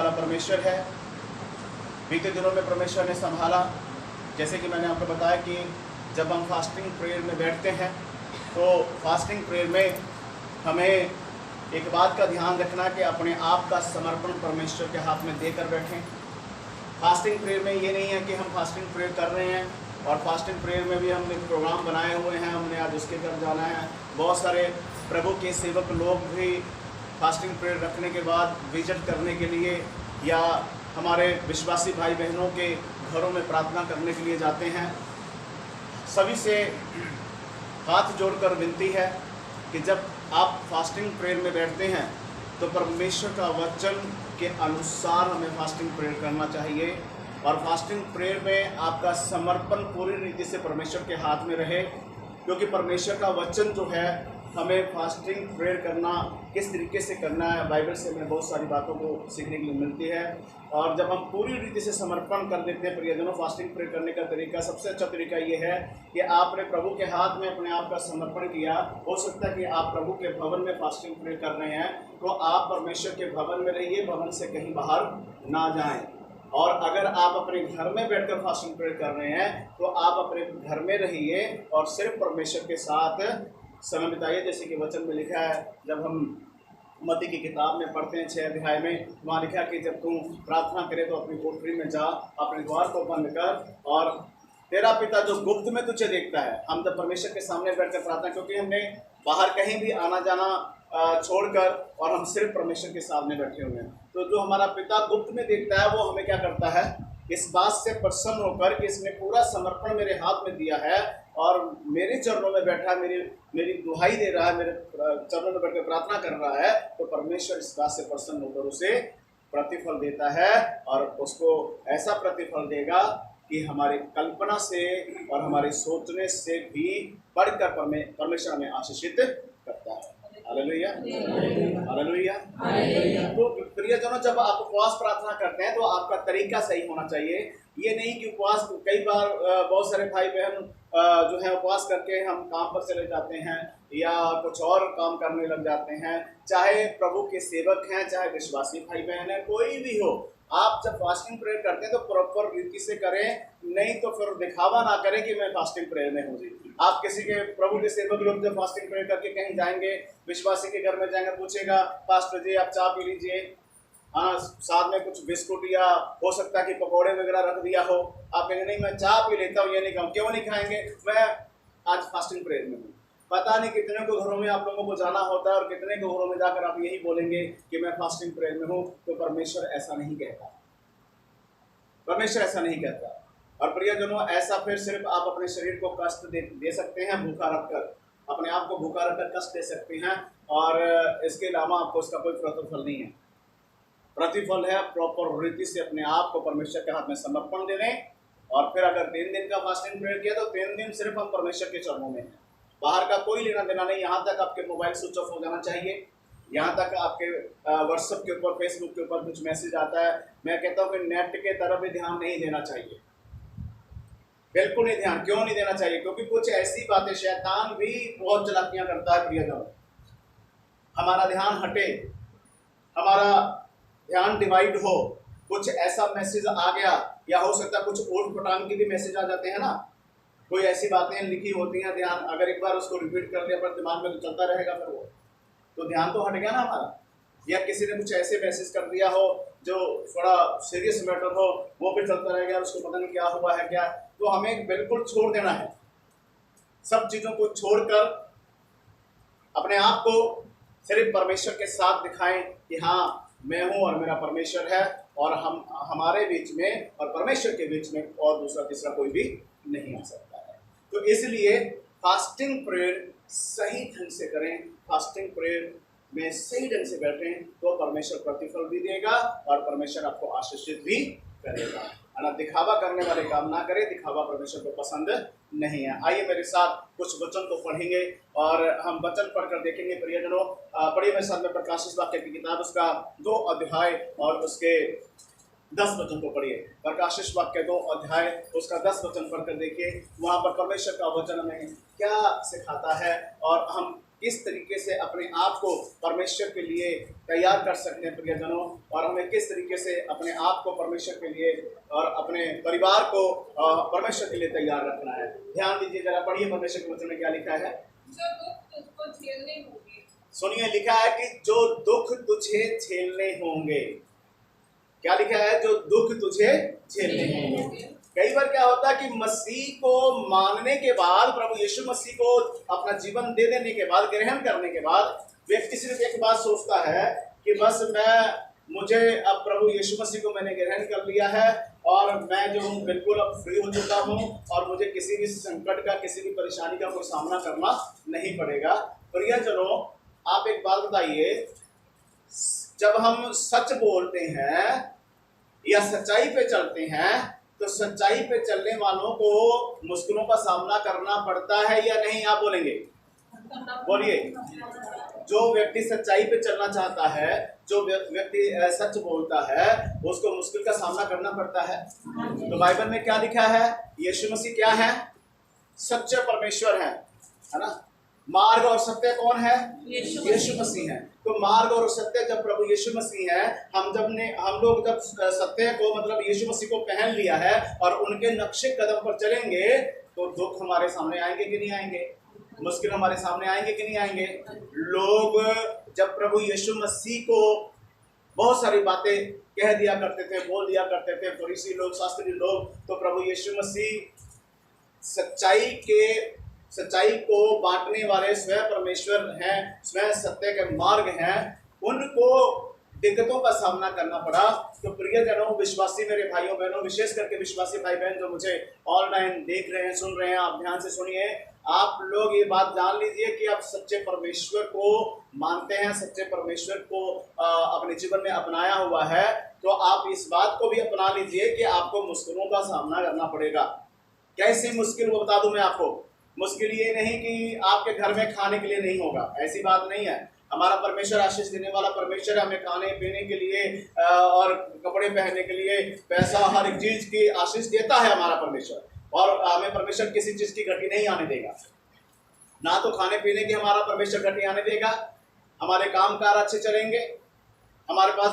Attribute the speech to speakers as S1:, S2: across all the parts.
S1: हमारा परमेश्वर है। बीते दिनों में परमेश्वर ने संभाला। जैसे कि मैंने आपको बताया कि जब हम फास्टिंग प्रेयर में बैठते हैं तो फास्टिंग प्रेयर में हमें एक बात का ध्यान रखना कि अपने आप का समर्पण परमेश्वर के हाथ में देकर बैठें। फास्टिंग प्रेयर में ये नहीं है कि हम फास्टिंग प्रेयर कर रहे हैं और फास्टिंग प्रेयर में भी हमने प्रोग्राम बनाए हुए हैं, हमने आज उसके घर जाना है। बहुत सारे प्रभु के सेवक लोग भी फास्टिंग प्रेयर रखने के बाद विजिट करने के लिए या हमारे विश्वासी भाई बहनों के घरों में प्रार्थना करने के लिए जाते हैं। सभी से हाथ जोड़कर विनती है कि जब आप फास्टिंग प्रेयर में बैठते हैं तो परमेश्वर का वचन के अनुसार हमें फास्टिंग प्रेयर करना चाहिए और फास्टिंग प्रेयर में आपका समर्पण पूरी रीति से परमेश्वर के हाथ में रहे, क्योंकि परमेश्वर का वचन जो है हमें फास्टिंग प्रेयर करना किस तरीके से करना है, बाइबल से हमें बहुत सारी बातों को सीखने के लिए मिलती है। और जब हम पूरी रीति से समर्पण कर देते हैं प्रियजनों, फास्टिंग प्रेयर करने का तरीका, सबसे अच्छा तरीका ये है कि आपने प्रभु के हाथ में अपने आप का समर्पण किया। हो सकता है कि आप प्रभु के भवन में फास्टिंग प्रेयर कर रहे हैं तो आप परमेश्वर के भवन में रहिए, भवन से कहीं बाहर ना जाएं। और अगर आप अपने घर में बैठकर फास्टिंग प्रेयर कर रहे हैं तो आप अपने घर में रहिए और सिर्फ परमेश्वर के साथ समय बिताइए। जैसे कि वचन में लिखा है, जब हम मत्ती की किताब में पढ़ते हैं 6 अध्याय में, वहाँ लिखा कि जब तुम प्रार्थना करे तो अपनी कोठरी में जा, अपने द्वार को बंद कर और तेरा पिता जो गुप्त में तुझे देखता है। हम जब परमेश्वर के सामने बैठकर प्रार्थना, क्योंकि हमने बाहर कहीं भी आना जाना छोड़कर और हम सिर्फ परमेश्वर के सामने बैठे हुए हैं, तो जो हमारा पिता गुप्त में देखता है वो हमें क्या करता है, इस बात से प्रसन्न होकर कि इसने पूरा समर्पण मेरे हाथ में दिया है और मेरे चरणों में बैठा, मेरी दुहाई दे रहा है, मेरे चरणों में बैठकर प्रार्थना कर रहा है, तो परमेश्वर इस बात से प्रसन्न होकर उसे प्रतिफल देता है और उसको ऐसा प्रतिफल देगा कि हमारी कल्पना से और हमारे सोचने से भी बढ़कर परमेश्वर हमें आशीषित करता है। Hallelujah, hallelujah. तो प्रियजनों, जब आप उपवास प्रार्थना करते हैं तो आपका तरीका सही होना चाहिए। ये नहीं कि उपवास, कई बार बहुत सारे भाई बहन जो है उपवास करके हम काम पर चले जाते हैं या कुछ और काम करने लग जाते हैं। चाहे प्रभु के सेवक हैं, चाहे विश्वासी भाई बहन हैं, कोई भी हो, आप जब फास्टिंग प्रेयर करते हैं तो प्रॉपर रीति से करें, नहीं तो फिर दिखावा ना करें कि मैं फास्टिंग प्रेयर में हूँ जी। आप किसी के प्रभु के सेवक लोग जब फास्टिंग प्रेयर करके कहीं जाएंगे, विश्वासी के घर में जाएंगे, पूछेगा पास्टर जी आप चाय पी लीजिए, हाँ साथ में कुछ बिस्कुट या हो सकता है कि पकौड़े वगैरह रख दिया हो, आप कहेंगे नहीं मैं चाय पी लेता हूँ, ये नहीं खाऊँ। क्यों नहीं खाएंगे, मैं आज फास्टिंग प्रेयर में हूँ। पता नहीं कितने को घरों में आप लोगों को जाना होता है और कितने को घरों में जाकर आप यही बोलेंगे कि मैं फास्टिंग प्रेयर में हूँ। तो परमेश्वर ऐसा नहीं कहता, परमेश्वर ऐसा नहीं कहता। और प्रियजनों, ऐसा फिर सिर्फ आप अपने शरीर को कष्ट दे सकते हैं, भूखा रखकर अपने आप को भूखा रखकर कष्ट दे सकते हैं और इसके अलावा आपको इसका कोई प्रतिफल नहीं है। प्रतिफल है प्रॉपर रीति से अपने आप को परमेश्वर के हाथ में समर्पण देने। और फिर अगर 3 दिन का फास्टिंग प्रेयर किया तो 3 दिन सिर्फ हम परमेश्वर के चरणों में हैं, बाहर का कोई लेना देना नहीं। यहाँ तक आपके मोबाइल स्विच ऑफ हो जाना चाहिए, यहाँ तक आपके व्हाट्सएप के ऊपर, फेसबुक के ऊपर कुछ मैसेज आता है, मैं कहता हूँ कि नेट के तरफ भी ध्यान नहीं देना चाहिए, बिल्कुल नहीं ध्यान। क्यों नहीं देना चाहिए, क्योंकि कुछ ऐसी बातें, शैतान भी बहुत चालाकियां करता है प्रियजनों, हमारा ध्यान हटे, हमारा ध्यान डिवाइड हो, कुछ ऐसा मैसेज आ गया या हो सकता है कुछ ऊट पटांग के भी मैसेज आ जाते हैं ना, कोई ऐसी बातें लिखी होती हैं, ध्यान अगर एक बार उसको रिपीट कर लिया पर दिमाग में तो चलता रहेगा, फिर वो तो ध्यान तो हट गया ना हमारा। या किसी ने कुछ ऐसे मैसेज कर दिया हो जो थोड़ा सीरियस मैटर हो, वो भी चलता रहेगा, उसको पता नहीं क्या हुआ है क्या। तो हमें बिल्कुल छोड़ देना है, सब चीज़ों को छोड़कर अपने आप को सिर्फ परमेश्वर के साथ दिखाएं कि हाँ मैं हूँ और मेरा परमेश्वर है और हम हमारे बीच में और परमेश्वर के बीच में और दूसरा तीसरा कोई भी नहीं आ सकता है। तो इसलिए फास्टिंग प्रेयर सही ढंग से करें, फास्टिंग प्रेयर में सही ढंग से बैठें तो परमेश्वर प्रतिफल भी देगा और परमेश्वर आपको आशीषित भी करेगा। है ना, दिखावा करने वाले काम ना करें, दिखावा परमेश्वर को पसंद नहीं है। आइए मेरे साथ कुछ वचन को पढ़ेंगे और हम वचन पढ़कर देखेंगे। प्रियजनों, पढ़िए मेरे साथ में प्रकाशित वाक्य की किताब उसका 2 अध्याय और उसके 10 वचन को पढ़िए। प्रकाशित वाक्य 2 अध्याय उसका 10 वचन पढ़कर देखिए, वहाँ पर परमेश्वर का वचन हमें क्या सिखाता है और हम किस तरीके से अपने आप को परमेश्वर के लिए तैयार कर सकते हैं प्रियजनों, और हमें किस तरीके से अपने आप को परमेश्वर के लिए और अपने परिवार को परमेश्वर के लिए तैयार रखना है। ध्यान दीजिए जरा, पढ़िए परमेश्वर के वचन में क्या लिखा है।
S2: जो दुख तुझको झेलने होंगे।
S1: सुनिए, लिखा है कि जो दुख तुझे झेलने होंगे। क्या लिखा है? जो दुख तुझे झेलने होंगे। कई बार क्या होता है कि मसीह को मानने के बाद, प्रभु यीशु मसीह को अपना जीवन दे देने के बाद, ग्रहण करने के बाद, व्यक्ति सिर्फ एक बात सोचता है कि बस मुझे अब प्रभु यीशु मसीह को मैंने ग्रहण कर लिया है और मैं जो हूँ बिल्कुल अब फ्री हो चुका हूँ और मुझे किसी भी संकट का, किसी भी परेशानी का कोई सामना करना नहीं पड़ेगा। प्रियजनों, आप एक बात बताइए, जब हम सच बोलते हैं या सच्चाई पे चलते हैं तो सच्चाई पे चलने वालों को मुश्किलों का सामना करना पड़ता है या नहीं? आप बोलेंगे, बोलिए। जो व्यक्ति सच्चाई पे चलना चाहता है, जो व्यक्ति सच बोलता है, उसको मुश्किल का सामना करना पड़ता है। तो बाइबल में क्या लिखा है? यीशु मसीह क्या है? सच्चे परमेश्वर है ना। मार्ग और सत्य कौन है? यीशु मसीह है। तो मार्ग और सत्य जब प्रभु यीशु मसीह है, हम लोग जब सत्य को, मतलब यीशु मसीह को पहन लिया है और उनके नक्शे कदम पर चलेंगे तो दुख हमारे सामने आएंगे कि नहीं आएंगे? मुश्किल हमारे सामने आएंगे कि नहीं आएंगे? लोग जब प्रभु यीशु मसीह को बहुत सारी बातें कह दिया करते थे, बोल दिया करते थे फरीसी लोग, शास्त्री लोग, तो प्रभु यीशु मसीह सच्चाई को बांटने वाले स्वयं परमेश्वर हैं, स्वयं सत्य के मार्ग हैं, उनको दिक्कतों का सामना करना पड़ा। तो प्रियजनों, विश्वासी मेरे भाइयों बहनों, विशेष करके विश्वासी भाई बहन जो मुझे ऑनलाइन देख रहे हैं, सुन रहे हैं, आप ध्यान से सुनिए। आप लोग ये बात जान लीजिए कि आप सच्चे परमेश्वर को मानते हैं, सच्चे परमेश्वर को अपने जीवन में अपनाया हुआ है, तो आप इस बात को भी अपना लीजिए कि आपको मुश्किलों का सामना करना पड़ेगा। कैसी मुश्किल वो बता दूं मैं आपको। मुश्किल ये नहीं कि आपके घर में खाने के लिए नहीं होगा, ऐसी बात नहीं है। हमारा परमेश्वर आशीष देने वाला परमेश्वर, हमें खाने पीने के लिए और कपड़े पहनने के लिए, पैसा, हर एक चीज की आशीष देता है हमारा परमेश्वर, और हमें परमेश्वर किसी चीज की घटी नहीं आने देगा। ना तो खाने पीने की हमारा परमेश्वर घटी आने देगा, हमारे काम कार अच्छे चलेंगे, हमारे पास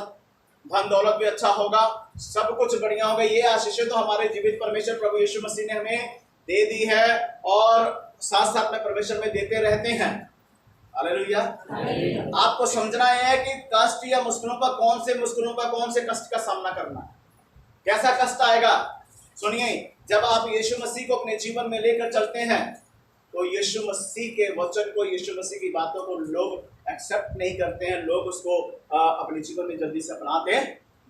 S1: धन दौलत भी अच्छा होगा, सब कुछ बढ़िया होगा। ये आशीषें तो हमारे जीवित परमेश्वर प्रभु यीशु मसीह ने हमें दे दी है और साथ साथ में परमेश्वर में देते रहते हैं। हालेलुया। आपको समझना है कि कष्ट या मुश्किलों पर कौन से कष्ट का सामना करना है, कैसा कष्ट आएगा। सुनिए, जब आप यीशु मसीह को अपने जीवन में लेकर चलते हैं तो यीशु मसीह के वचन को, यीशु मसीह की बातों को लोग एक्सेप्ट नहीं करते हैं, लोग उसको अपने जीवन में जल्दी से अपनाते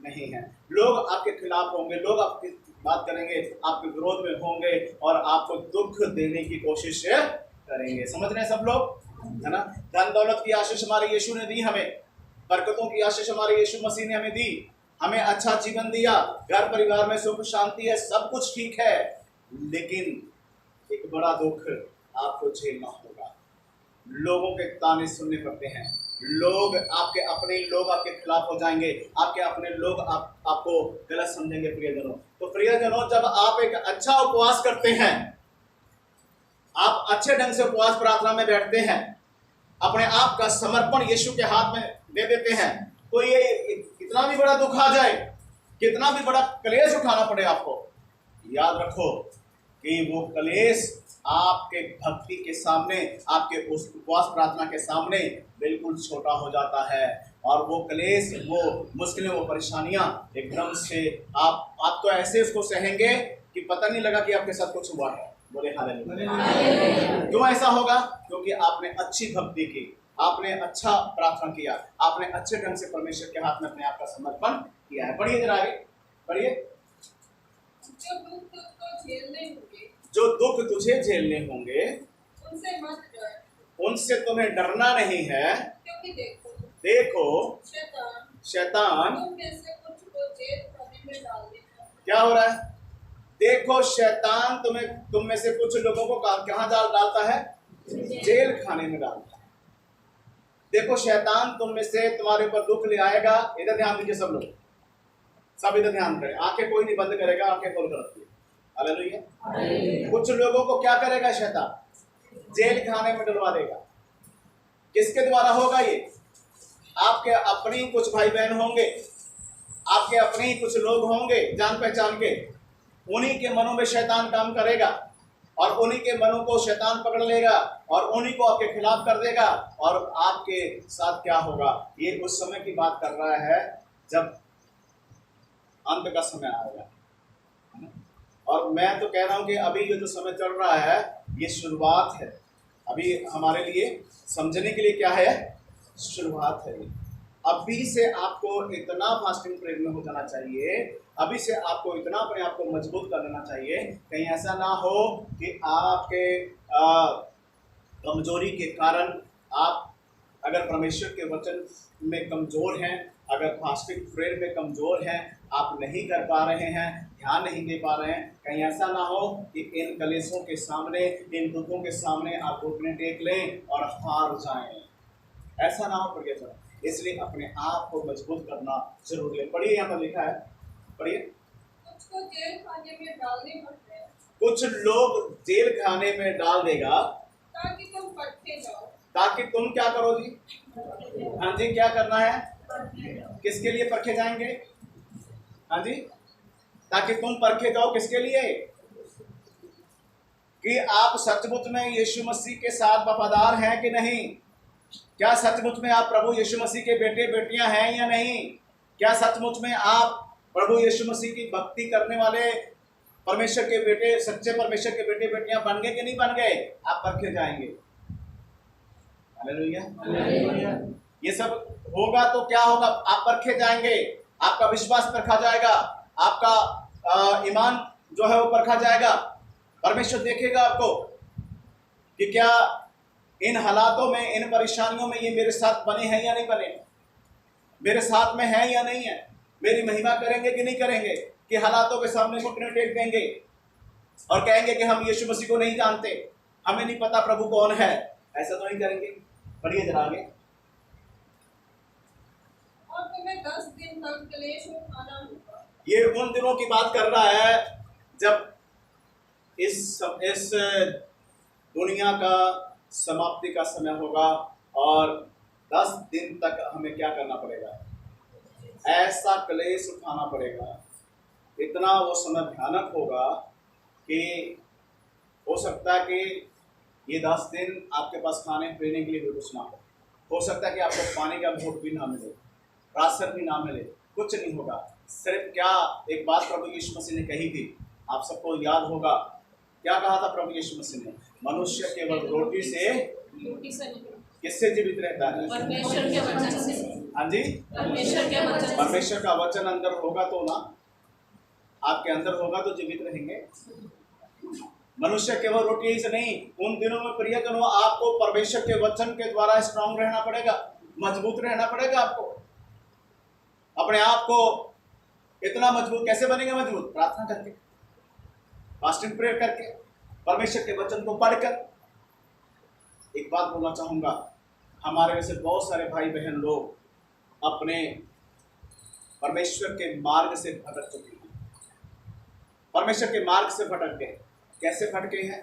S1: नहीं हैं। लोग आपके खिलाफ होंगे, लोग आपकी बात करेंगे, आपके विरोध में होंगे और आपको दुख देने की कोशिश करेंगे। समझ रहे हैं सब लोग, है ना। धन दौलत की आशीष हमारे यीशु ने दी, हमें बरकतों की आशीष हमारे यीशु मसीह ने हमें दी, हमें अच्छा जीवन दिया, घर परिवार में सुख शांति है, सब कुछ ठीक है, लेकिन एक बड़ा दुख आपको झेलना होगा। लोगों के ताने सुनने पड़ते हैं, लोग आपके अपने लोग आपके खिलाफ हो जाएंगे, आपके अपने लोग आपको गलत समझेंगे। प्रियजनों, तो प्रियजनों, जब आप एक अच्छा उपवास करते हैं, आप अच्छे ढंग से उपवास प्रार्थना में बैठते हैं, अपने आप का समर्पण यीशु के हाथ में दे देते हैं, तो ये कितना भी बड़ा दुख आ जाए, कितना भी बड़ा कलेश उठाना पड़े, आपको याद रखो कि वो कलेश आपके भक्ति के सामने, आपके उस उपवास प्रार्थना के सामने बिल्कुल छोटा हो जाता है। और वो कलेश, वो मुश्किलें, वो परेशानियां एकदम से आप तो ऐसे उसको सहेंगे कि पता नहीं लगा कि आपके साथ कुछ हुआ है। बोले हालेलुया। क्यों ऐसा होगा? क्योंकि आपने अच्छी भक्ति की, आपने अच्छा प्रार्थना किया, आपने अच्छे ढंग से परमेश्वर के हाथ में अपने आप का समर्पण किया है। पढ़िए जरा आगे, पढ़िए। जो दुख तुझे झेलने होंगे
S2: उनसे मत डर,
S1: उनसे तुम्हें डरना नहीं है,
S2: क्योंकि
S1: देखो शैतान
S2: तुम में से कुछ को जेल खाने में डाल देगा।
S1: क्या हो रहा है? देखो शैतान तुम में से कुछ लोगों को कहाँ डालता है? जेल खाने में डालता है। देखो शैतान तुम में से तुम्हारे ऊपर दुख ले आएगा। इधर ध्यान दीजिए सब लोग, सब इधर ध्यान करें, आंखें कोई नहीं बंद करेगा, आंखें खोल कर रखिए। हालेलुया। कुछ लोगों को क्या करेगा शैतान? जेल खाने में डलवा देगा। किसके द्वारा होगा ये? आपके अपने ही कुछ भाई बहन होंगे, आपके अपने ही कुछ लोग होंगे जान पहचान के, उन्हीं के मनों में शैतान काम करेगा और उन्हीं के मनों को शैतान पकड़ लेगा और उन्हीं को आपके खिलाफ कर देगा। और आपके साथ क्या होगा? ये उस समय की बात कर रहा है जब अंत का समय आएगा। और मैं तो कह रहा हूं कि अभी ये जो समय चल रहा है ये शुरुआत है, अभी हमारे लिए समझने के लिए क्या है? शुरुआत है। अभी से आपको इतना फास्टिंग प्रेयर में हो जाना चाहिए, अभी से आपको इतना अपने आप को मजबूत कर लेना चाहिए, कहीं ऐसा ना हो कि आपके कमजोरी के कारण आप अगर परमेश्वर के वचन में कमज़ोर हैं, अगर फास्टिंग प्रेयर में कमज़ोर हैं, आप नहीं कर पा रहे हैं, ध्यान नहीं दे पा रहे हैं, कहीं ऐसा ना हो कि इन कलेशों के सामने, इन दुखों के सामने आप घुटने टेक लें और हार जाएं। ऐसा ना हो प्रियजन, इसलिए अपने आप को मजबूत करना जरूरी है। पढ़िए, यहाँ पर लिखा है, पढ़िए।
S2: कुछ को जेल खाने में डालने पड़ते हैं,
S1: कुछ लोग जेल खाने में डाल देगा
S2: ताकि तुम परखे जाओ।
S1: ताकि तुम क्या करो जी? हाँ जी, क्या करना है? किसके लिए परखे जाएंगे? हाँ जी, ताकि तुम परखे जाओ। किसके लिए? कि आप सचमुच में यीशु मसीह के साथ वफादार हैं कि नहीं? क्या सचमुच में आप प्रभु यीशु मसीह के बेटे बेटियां हैं या नहीं? क्या सचमुच में आप प्रभु यीशु मसीह की भक्ति करने वाले परमेश्वर के बेटे, सच्चे परमेश्वर के बेटे बेटियां बन गए कि नहीं बन गए? आप परखे जाएंगे। हालेलुया। ये सब होगा तो क्या होगा? आप परखे जाएंगे, आपका विश्वास परखा जाएगा, आपका ईमान जो है वो परखा जाएगा। परमेश्वर देखेगा आपको कि क्या इन हालातों में, इन परेशानियों में ये मेरे साथ बने हैं या नहीं बने, मेरे साथ में है या नहीं है, मेरी महिमा करेंगे कि नहीं करेंगे, कि हालातों के सामने घुटने टेक देंगे और कहेंगे कि हम यीशु मसीह को नहीं जानते, हमें नहीं पता प्रभु कौन है। ऐसा तो नहीं करेंगे। पढ़िए जरा आगे।
S2: और तुम्हें 10 दिन तक क्लेश उठाना होगा।
S1: ये उन दिनों की बात कर रहा है जब इस दुनिया का समाप्ति का समय होगा और 10 दिन तक हमें क्या करना पड़ेगा? ऐसा क्लेश उठाना पड़ेगा, इतना वो समय भयानक होगा कि हो सकता है कि ये 10 दिन आपके पास खाने पीने के लिए भी कुछ ना हो सकता है कि आपको पानी का घूंट भी ना मिले, राशन भी ना मिले, कुछ नहीं होगा। सिर्फ क्या एक बात प्रभु यीशु मसीह ने कही थी, आप सबको याद होगा, क्या कहा था प्रभु यीशु मसीह ने? मनुष्य केवल रोटी से किससे जीवित रहता है?
S2: परमेश्वर के वचन से।
S1: हाँ जी,
S2: परमेश्वर के वचन से।
S1: परमेश्वर का वचन अंदर होगा तो ना, आपके अंदर होगा तो जीवित रहेंगे। मनुष्य केवल रोटी से नहीं, उन दिनों में प्रियजनों आपको परमेश्वर के वचन के द्वारा स्ट्रांग रहना पड़ेगा, मजबूत रहना पड़ेगा। आपको अपने आप को इतना मजबूत कैसे बनेंगे? मजबूत प्रार्थना करके, फास्टिंग प्रेयर करके, परमेश्वर के वचन को पढ़कर। एक बात बोलना चाहूंगा, हमारे में से बहुत सारे भाई बहन लोग अपने परमेश्वर के मार्ग से भटक चुके हैं, परमेश्वर के मार्ग से भटक गए। कैसे भटके हैं?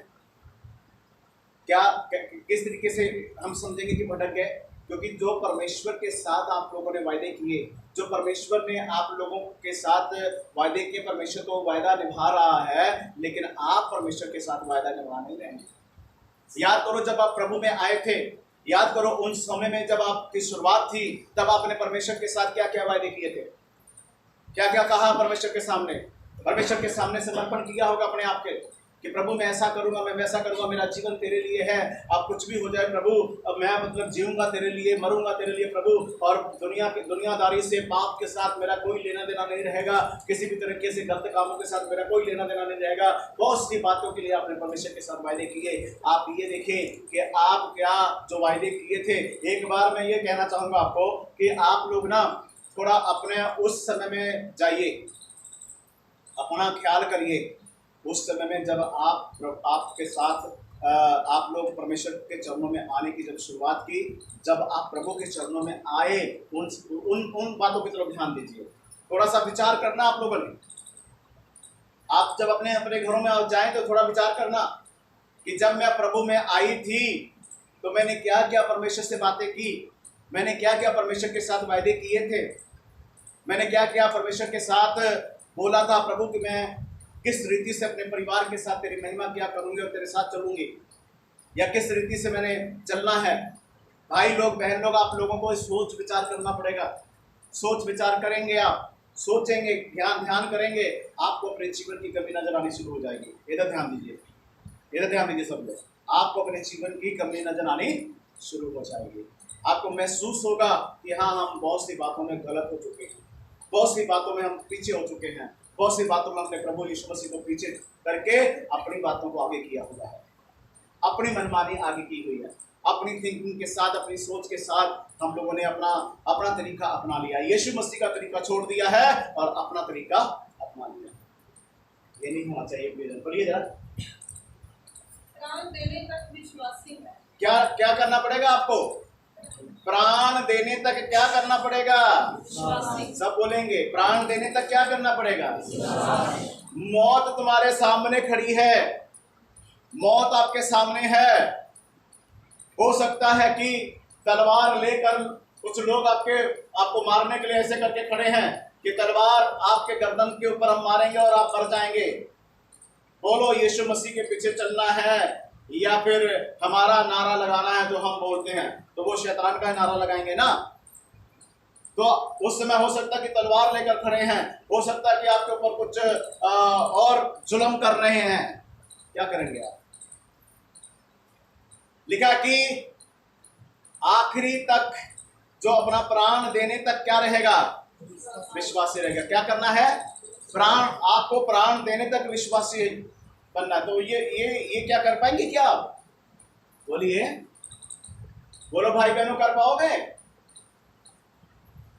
S1: क्या किस तरीके से हम समझेंगे कि भटक गए? क्योंकि जो परमेश्वर के साथ आप लोगों ने वायदे किए, जो परमेश्वर ने आप लोगों के साथ वायदे किए, परमेश्वर तो वायदा निभा रहा है, लेकिन आप परमेश्वर के साथ वायदा निभा नहीं रहे हैं। याद करो जब आप प्रभु में आए थे, याद करो उन समय में जब आपकी शुरुआत थी, तब आपने परमेश्वर के साथ क्या क्या वायदे किए थे, क्या क्या कहा परमेश्वर के सामने? परमेश्वर के सामने समर्पण किया होगा अपने आप के कि प्रभु मैं ऐसा करूंगा, मैं वैसा करूंगा, मेरा जीवन तेरे लिए है, अब कुछ भी हो जाए प्रभु, अब मैं मतलब जीऊंगा तेरे लिए, मरूंगा तेरे लिए प्रभु, और दुनियादारी से, पाप के साथ मेरा कोई लेना देना नहीं रहेगा, किसी भी तरीके से गलत कामों के साथ मेरा कोई लेना देना नहीं रहेगा। बहुत सी बातों के लिए आपने परमेश्वर के साथ वायदे किए। आप ये देखें कि आप क्या जो वायदे किए थे, एक बार मैं ये कहना चाहूँगा आपको कि आप लोग ना थोड़ा अपने उस समय में जाइए, अपना ख्याल करिए उस समय में जब आपके साथ आप लोग परमेश्वर के चरणों में आने की जब शुरुआत की, जब आप प्रभु के चरणों में आए, उन बातों की तरफ ध्यान दीजिए। थोड़ा सा विचार करना आप लोगों ने। आप जब अपने घरों में जाएं तो थोड़ा विचार करना कि जब मैं प्रभु में आई थी तो मैंने क्या क्या परमेश्वर से बातें की, मैंने क्या क्या परमेश्वर के साथ वायदे किए थे, मैंने क्या क्या परमेश्वर के साथ बोला था प्रभु कि मैं किस रीति से अपने परिवार के साथ तेरी महिमा क्या करूंगी और तेरे साथ चलूंगी, या किस रीति से मैंने चलना है। भाई लोग, बहन लोग, आप लोगों को सोच विचार करना पड़ेगा। सोच विचार करेंगे, आप सोचेंगे, ध्यान करेंगे, आपको अपने जीवन की कमी नजर आनी शुरू हो जाएगी। इधर ध्यान दीजिए, इधर ध्यान दीजिए सब लोग। आपको अपने जीवन की कमी नजर आनी शुरू हो जाएगी। आपको महसूस होगा कि हाँ, हम बहुत सी बातों में गलत हो चुके हैं, बहुत सी बातों में हम पीछे हो चुके हैं, बहुत सी बातों में अपने प्रभु यीशु मसीह को पीछे करके अपनी बातों को आगे किया हुआ है, अपनी मनमानी आगे की हुई है, अपनी थिंकिंग के साथ, अपनी सोच के साथ हम लोगों ने अपना तरीका अपना लिया। यीशु मसीह का तरीका छोड़ दिया है और अपना तरीका अपना लिया। ये नहीं होना चाहिए। बोलिए जरा,
S2: प्राण देने तक विश्वासी है।
S1: क्या क्या करना पड़ेगा आपको? प्राण देने तक क्या करना पड़ेगा? सब बोलेंगे, प्राण देने तक क्या करना पड़ेगा? मौत तुम्हारे सामने खड़ी है, मौत आपके सामने है। हो सकता है कि तलवार लेकर कुछ लोग आपको मारने के लिए ऐसे करके खड़े हैं कि तलवार आपके गर्दन के ऊपर हम मारेंगे और आप मर जाएंगे। बोलो यीशु मसीह के पीछे चलना है या फिर हमारा नारा लगाना है जो हम बोलते हैं, तो वो शैतान का नारा लगाएंगे ना। तो उस समय हो सकता है कि तलवार लेकर खड़े हैं, हो सकता है कि आपके ऊपर कुछ और जुल्म कर रहे हैं। क्या करेंगे आप? लिखा कि आखिरी तक जो अपना प्राण देने तक क्या रहेगा? विश्वासी रहेगा। क्या करना है? प्राण, आपको प्राण देने तक विश्वासी बनना। तो ये क्या कर पाएंगे क्या आप? बोलिए, बोलो भाई बहनों, कर पाओगे?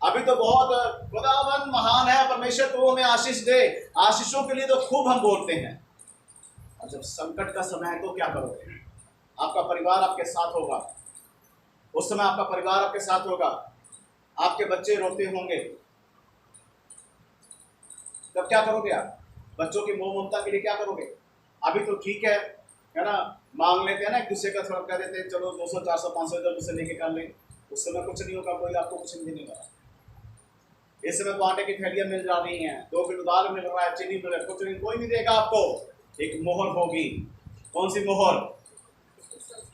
S1: अभी तो बहुत खुदावन महान है, परमेश्वर तो हमें आशीष दे, आशीषों के लिए तो खूब हम बोलते हैं। और जब संकट का समय है तो क्या करोगे? आपका परिवार आपके साथ होगा, उस समय आपका परिवार आपके साथ होगा, आपके बच्चे रोते होंगे, तब क्या करोगे आप? बच्चों की मोह ममता के लिए क्या करोगे? अभी तो ठीक है ना, मांग लेते हैं ना, एक दूसरे का थोड़ा कह देते हैं, चलो 200 400 500 इधर उसे लेके कर ले। उस समय कुछ नहीं होगा, कोई आपको कुछ नहीं देने वाला। इस समय तो आटे की थैलियां मिल जा रही हैं, 2 किलो दाल मिल रहा है, चीनी मिल रहा है, कुछ नहीं, कोई नहीं देगा आपको। एक मोहर होगी। कौन सी मोहर?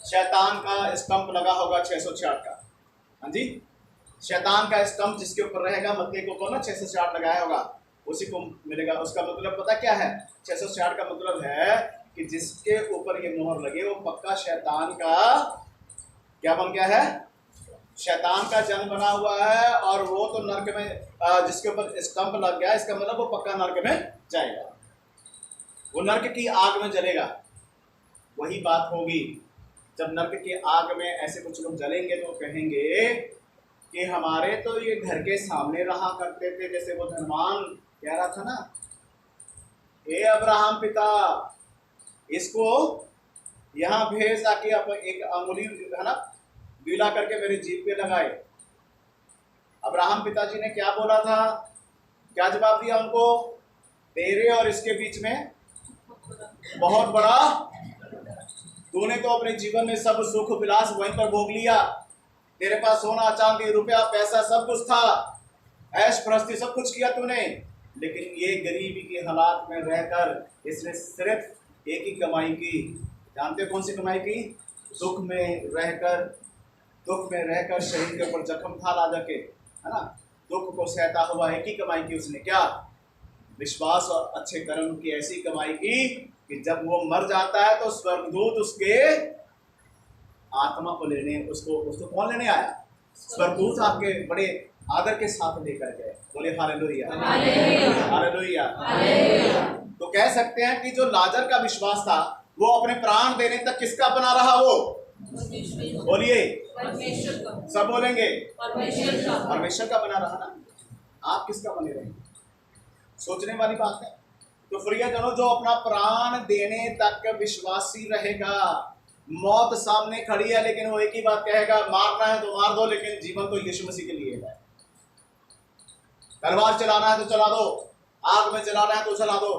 S1: शैतान का स्टंप लगा होगा 666 का। हाँ जी, शैतान का स्टंप जिसके ऊपर रहेगा, मत्ती के ऊपर ना 666 लगाया होगा, उसी को मिलेगा। उसका मतलब पता क्या है? 666 का मतलब है कि जिसके ऊपर ये मोहर लगे वो पक्का शैतान का क्या बन गया है? शैतान का जन्म बना हुआ है, और वो तो नरक में, जिसके ऊपर स्टंप लग गया, इसका मतलब वो पक्का नरक में जाएगा, वो नरक की आग में जलेगा। वही बात होगी जब नरक की आग में ऐसे कुछ लोग जलेंगे तो कहेंगे कि हमारे तो ये घर के सामने रहा करते थे। जैसे वो धनवान कह रहा था ना, हे अब्राहम पिता, इसको यहाँ भेज ताकि आप एक अंगुली है ना गीला करके मेरी जीभ पे लगाए। अब्राहम पिताजी ने क्या बोला था? क्या जवाब दिया उनको? तेरे और इसके बीच में बहुत बड़ा, तूने तो अपने जीवन में सब सुख विलास वहीं पर भोग लिया, तेरे पास सोना चांदी रुपया पैसा सब कुछ था, ऐश प्रस्ती सब कुछ किया तूने, लेकिन ये गरीबी के हालात में रहकर इसने सिर्फ एक ही कमाई की। जानते हो कौन सी कमाई की? दुख में रहकर शरीर के ऊपर जख्म था ला जाके, है ना, दुख को सहता हुआ एक ही कमाई की उसने। क्या? विश्वास और अच्छे कर्म की ऐसी कमाई की कि जब वो मर जाता है तो स्वर्गदूत उसके आत्मा को लेने, उसको कौन लेने आया? स्वर्गदूत आपके बड़े आदर के साथ लेकर गए। बोले हालेलुया, हालेलुया। तो कह सकते हैं कि जो लाजर का विश्वास था वो अपने प्राण देने तक किसका बना रहा? वो बोलिए, सब बोलेंगे, परमेश्वर का बना रहा ना। आप किसका बने रहेंगे? सोचने वाली बात है। तो प्रियजनों, जो अपना प्राण देने तक विश्वासी रहेगा, मौत सामने खड़ी है लेकिन वो एक ही बात कहेगा, मारना है तो मार दो, लेकिन जीवन तो यीशु मसीह के लिए है। तलवार चलाना है तो चला दो, आग में चलाना है तो चला दो,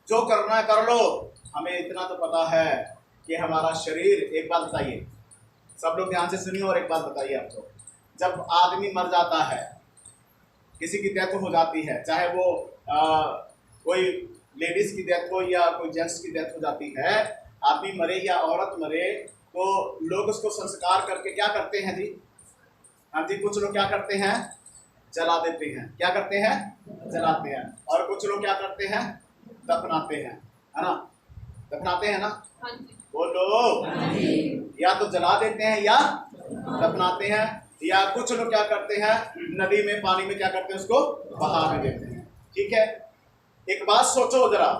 S1: जो करना है कर लो। हमें इतना तो पता है कि हमारा शरीर, एक बात बताइए, सब लोग ध्यान से सुनिए और एक बात बताइए आपको। जब आदमी मर जाता है, किसी की डेथ हो जाती है, चाहे वो कोई लेडीज की डेथ हो या कोई जेंट्स की डेथ हो जाती है, आदमी मरे या औरत मरे, तो लोग उसको संस्कार करके क्या करते हैं जी? हाँ जी, कुछ लोग क्या करते हैं? जला देते हैं। क्या करते हैं? जलाते हैं। और कुछ लोग क्या करते हैं? दफनाते हैं, है ना? दफनाते हैं ना?
S2: हाँ जी।
S1: बोलो। या तो जला देते हैं या दफनाते हैं, या कुछ लोग क्या करते हैं? नदी में, पानी में क्या करते हैं? उसको बहा भी देते हैं। ठीक है, एक बात सोचो जरा,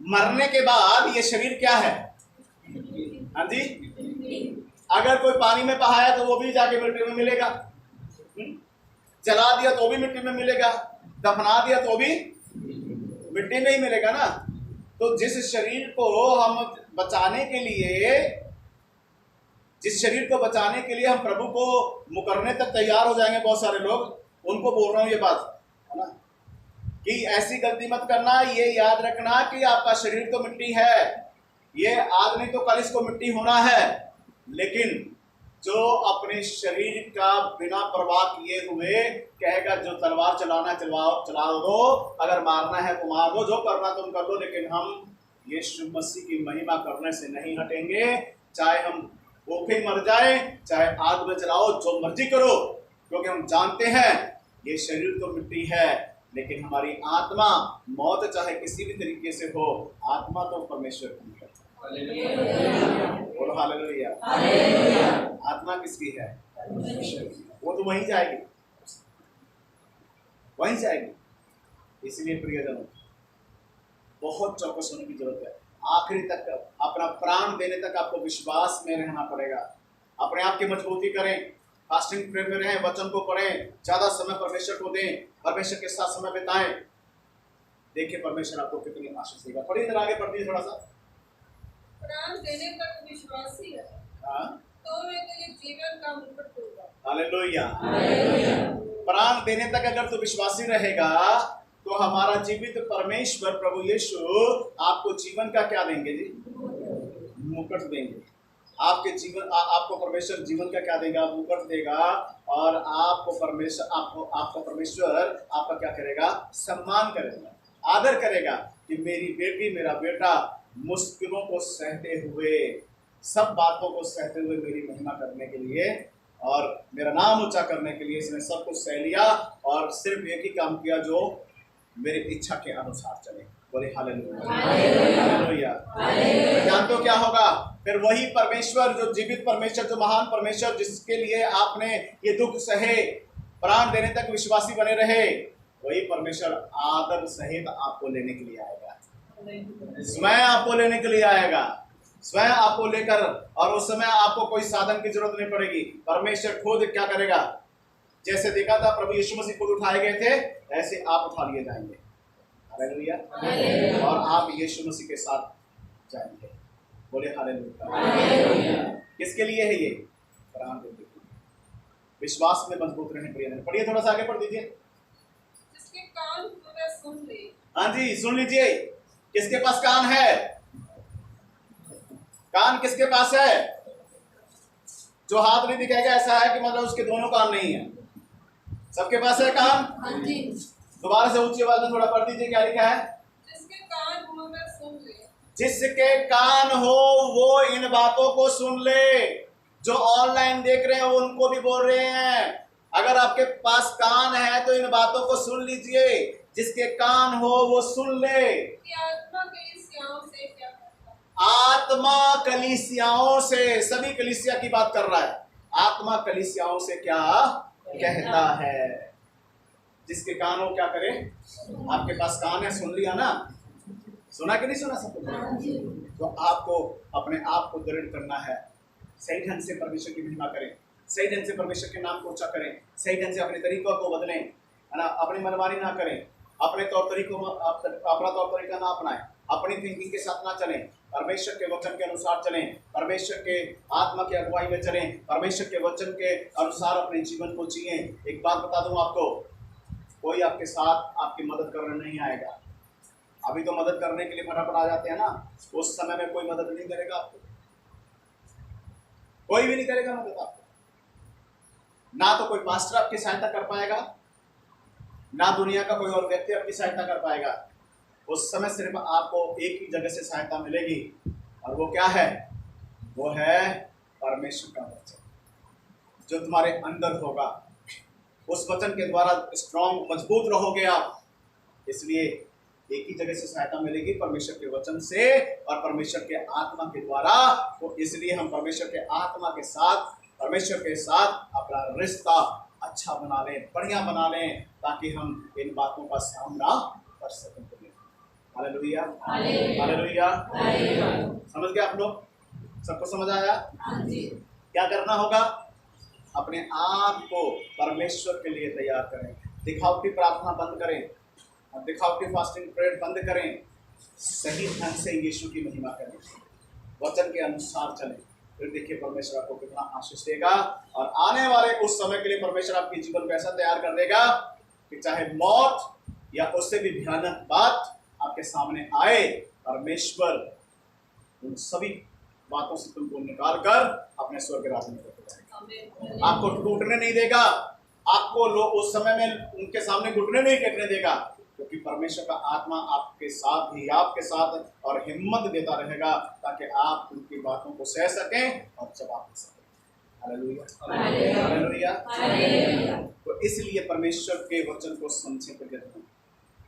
S1: मरने के बाद ये शरीर क्या है? हाँ जी, अगर कोई पानी में बहाया तो वो भी जाके मिट्टी में मिलेगा, जला दिया तो भी मिट्टी में मिलेगा, दफना दिया तो भी मिट्टी में ही मिलेगा ना। तो जिस शरीर को हम बचाने के लिए, जिस शरीर को बचाने के लिए हम प्रभु को मुकरने तक तैयार हो जाएंगे, बहुत सारे लोग, उनको बोल रहा हूं ये बात, है ना, कि ऐसी गलती मत करना। ये याद रखना कि आपका शरीर तो मिट्टी है, ये आज नहीं तो कल इसको मिट्टी होना है, लेकिन जो अपने शरीर का बिना परवाह किए हुए कहेगा जो तलवार चलाना है चला दो, अगर मारना है तो मार दो, जो करना तुम कर दो, लेकिन हम यीशु मसीह की महिमा करने से नहीं हटेंगे। चाहे हम भूखे मर जाए, चाहे आग में जलाओ, जो मर्जी करो, क्योंकि हम जानते हैं ये शरीर तो मिट्टी है, लेकिन हमारी आत्मा, मौत चाहे किसी भी तरीके से हो, आत्मा तो परमेश्वर की है। बोलो हालेलुया। आत्मा किसकी है? वो तो वहीं जाएगी, वहीं जाएगी। इसलिए प्रियजनों, बहुत चौकस होने की जरूरत है। आखिरी तक अपना प्राण देने तक आपको विश्वास में रहना पड़ेगा। अपने आप की मजबूती करें, फास्टिंग प्रेयर में रहें, वचन को पढ़ें, ज्यादा समय परमेश्वर को दें, परमेश्वर के साथ समय बिताएं। देखिए परमेश्वर आपको कितनी आशीष देगा। पढ़िए जरा आगे, पढ़िए थोड़ा सा।
S2: प्राण देने तक विश्वासी है, तो वे तेरे जीवन का मुकुट होगा।
S1: हालेलुया। प्राण देने तक अगर तो विश्वासी रहेगा, तो हमारा जीवित परमेश्वर प्रभु यीशु आपको जीवन का क्या देंगे जी? मुकुट देंगे। आपके जीवन आपको परमेश्वर जीवन का क्या देगा? मुकुट देगा। और आपको परमेश्वर आपका क्या करेगा? सम्मान करेगा, आदर करेगा कि मेरी बेटी, मेरा बेटा मुश्किलों को सहते हुए, सब बातों को सहते हुए मेरी महिमा करने के लिए और मेरा नाम ऊंचा करने के लिए इसने सब कुछ सह लिया और सिर्फ एक ही काम किया, जो मेरी इच्छा के अनुसार चले। बोले हालेलुया। जानते हो क्या होगा फिर? वही परमेश्वर, जो जीवित परमेश्वर, जो महान परमेश्वर, जिसके लिए आपने ये दुख सहे, प्राण देने तक विश्वासी बने रहे, वही परमेश्वर आदर सहित आपको लेने के लिए आएगा। स्वयं आपको लेने के लिए आएगा, स्वयं आपको लेकर, और उस समय आपको कोई साधन की जरूरत नहीं पड़ेगी। परमेश्वर खुद क्या करेगा? जैसे देखा था प्रभु यीशु मसीह खुद उठाए गए थे, ऐसे आप उठा लिए जाएंगे। हालेलुया। और आप यीशु मसीह के साथ जाएंगे। बोले हालेलुया। किसके लिए है ये? प्राण देने के लिए। विश्वास में मजबूत रहें प्रिय। पढ़िए थोड़ा सा आगे, पढ़ दीजिए।
S2: जिसके कान हो वह सुन ले।
S1: हाँ जी, सुन लीजिए। किसके पास कान है? कान किसके पास है? जो हाथ नहीं दिखाएगा ऐसा है कि मतलब उसके दोनों कान नहीं है। सबके पास है कान?
S2: हाँ जी।
S1: दोबारा से ऊंची आवाज में थोड़ा पढ़ दीजिए, क्या लिखा है?
S2: जिसके कान हो वह सुन ले।
S1: जिसके कान हो वो इन बातों को सुन ले। जो ऑनलाइन देख रहे हैं उनको भी बोल रहे हैं, अगर आपके पास कान है तो इन बातों को सुन लीजिए। जिसके कान हो वो सुन ले।
S2: आत्मा कलीसियाओं से क्या कहता है?
S1: आत्मा कलीसियाओं से, सभी कलीसिया की बात कर रहा है। आत्मा कलीसियाओं से क्या कहता है? जिसके कान हो क्या करे? आपके पास कान है, सुन लिया ना? सुना कि नहीं सुना सब? तो आपको अपने आप को दृढ़ करना है। सही ढंग से परमेश्वर की महिमा करें, सही ढंग से परमेश्वर के नाम को ऊंचा करें, सही ढंग से अपने तरीकों को बदलें, है ना? अपनी मनमानी ना करें, अपने तौर तरीकों अपना तौर तरीका ना अपनाएं, अपनी थिंकिंग के साथ ना चलें, परमेश्वर के वचन के अनुसार चलें, परमेश्वर के आत्मा की अगुवाई में चलें, परमेश्वर के वचन के अनुसार अपने जीवन को जिए। एक बात बता दूं आपको, कोई आपके साथ आपकी मदद करने नहीं आएगा। अभी तो मदद करने के लिए फटाफट आ जाते हैं ना, उस समय में कोई मदद नहीं करेगा आपको। कोई भी नहीं करेगा मदद आपको। ना तो कोई पास्टर आपकी सहायता कर पाएगा, ना दुनिया का कोई और व्यक्ति आपकी सहायता कर पाएगा। उस समय सिर्फ आपको एक ही जगह से सहायता मिलेगी, और वो क्या है? वो है परमेश्वर का वचन जो तुम्हारे अंदर होगा। उस वचन के द्वारा स्ट्रॉन्ग, मजबूत रहोगे आप। इसलिए एक ही जगह से सहायता मिलेगी, परमेश्वर के वचन से और परमेश्वर के आत्मा के द्वारा। तो इसलिए हम परमेश्वर के आत्मा के साथ, परमेश्वर के साथ अपना रिश्ता अच्छा बना लें, बढ़िया बना लें, ताकि हम इन बातों का सामना कर सकें। Hallelujah, hallelujah. समझ गए आप लोग? सबको समझ आया? क्या करना होगा? अपने आप को परमेश्वर के लिए तैयार करें। दिखावटी प्रार्थना बंद करें, दिखावटी फास्टिंग प्रेयर बंद करें। सही ढंग से यीशु की महिमा करें, वचन के अनुसार चलें। फिर देखिए परमेश्वर आपको कितना आशीष देगा, और आने वाले उस समय के लिए परमेश्वर आपके जीवन को ऐसा तैयार कर देगा कि चाहे मौत या उससे भी भयानक बात आपके सामने आए, परमेश्वर उन सभी बातों से तुमको निकाल कर अपने स्वर्ग राज्य में लेकर जाएगा। आपको टूटने नहीं देगा, आपको लोग उस समय में उनके सामने घुटने नहीं टेकने देगा, क्योंकि परमेश्वर का आत्मा आपके साथ ही, आपके साथ और हिम्मत देता रहेगा, ताकि आप उनकी बातों को सह सकें और जवाब दे सकें। Hallelujah, hallelujah. तो इसलिए परमेश्वर के वचन को समझे बगैर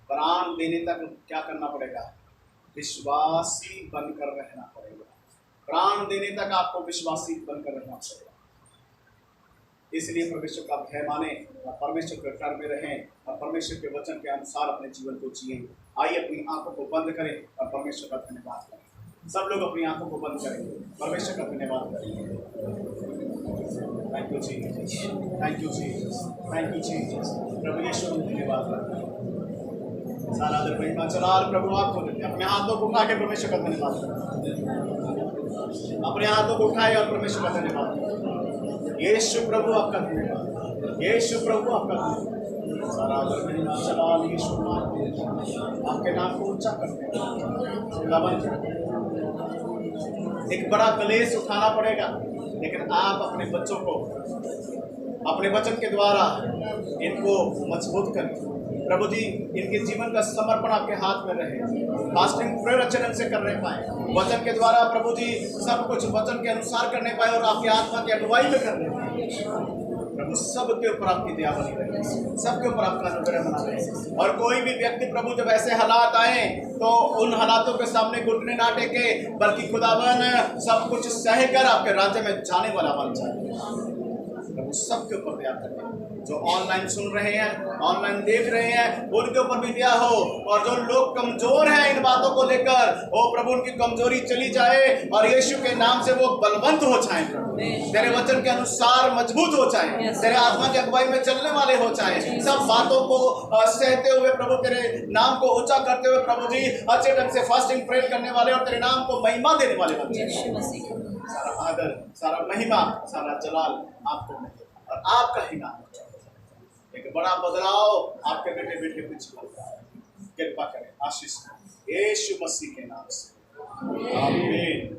S1: प्राण देने तक क्या करना पड़ेगा? विश्वासी बनकर रहना पड़ेगा। प्राण देने तक आपको विश्वासी बनकर रहना पड़ेगा। इसलिए परमेश्वर का भय माने और परमेश्वर के डर में रहें और परमेश्वर के वचन के अनुसार अपने जीवन को जिए। आइए अपनी आंखों को बंद करें और परमेश्वर का धन्यवाद करें। सब लोग अपनी आंखों को बंद करें, परमेश्वर का धन्यवाद करें। Thank you Jesus, thank you Jesus, thank you Jesus. प्रभु यीशु को धन्यवाद करें। सारा आदर महिमा चला प्रभु आपको देते। अपने हाथों को उठा के परमेश्वर का धन्यवाद करें। अपने हाथों को उठाए और परमेश्वर का धन्यवाद करें। यीशु प्रभु आपका धन्यवाद, यीशु प्रभु आपका धन्यवाद। सारा आदर महिमा चला यीशु आपके नाम को ऊंचा करते हैं। एक बड़ा कलेश उठाना पड़ेगा, लेकिन आप अपने बच्चों को अपने वचन के द्वारा इनको मजबूत करें। प्रभु जी, इनके जीवन का समर्पण आपके हाथ में रहे। फास्टिंग प्रेयर अच्छे ढंग से करने पाए, वचन के द्वारा प्रभु जी सब कुछ वचन के अनुसार करने पाए और आपकी आत्मा की अगुवाई में करने पाए। प्रभु सबके ऊपर आपकी दया बनी रहे, सबके ऊपर आपका अनुग्रह बना रहे। और कोई भी व्यक्ति प्रभु जब ऐसे हालात आए तो उन हालातों के सामने घुटने ना टेके, बल्कि खुदावन सब कुछ सहकर आपके राज्य में जाने वाला बन जाए। प्रभु सबके ऊपर दया करें। जो ऑनलाइन सुन रहे हैं, ऑनलाइन देख रहे हैं, उनके ऊपर भी दया हो। और जो लोग कमजोर हैं इन बातों को लेकर, वो प्रभु उनकी कमजोरी चली जाए और यीशु के नाम से वो बलवंत हो जाएं। तेरे वचन के अनुसार मजबूत हो जाएं, तेरे आत्मा की अगुवाई में चलने वाले हो जाएं। सब बातों को सहते हुए प्रभु तेरे नाम को ऊंचा करते हुए प्रभु जी अच्छे ढंग से फास्टिंग प्रेयर करने वाले और तेरे नाम को महिमा देने वाले बन जाएं। सारा आदर, सारा महिमा, सारा जलाल आपको मिले और आपका ही नाम। एक बड़ा बदलाव आपके बेटे बेटे के जीवन में कृपा करें, आशीष करें, यीशु मसीह के नाम से आमीन।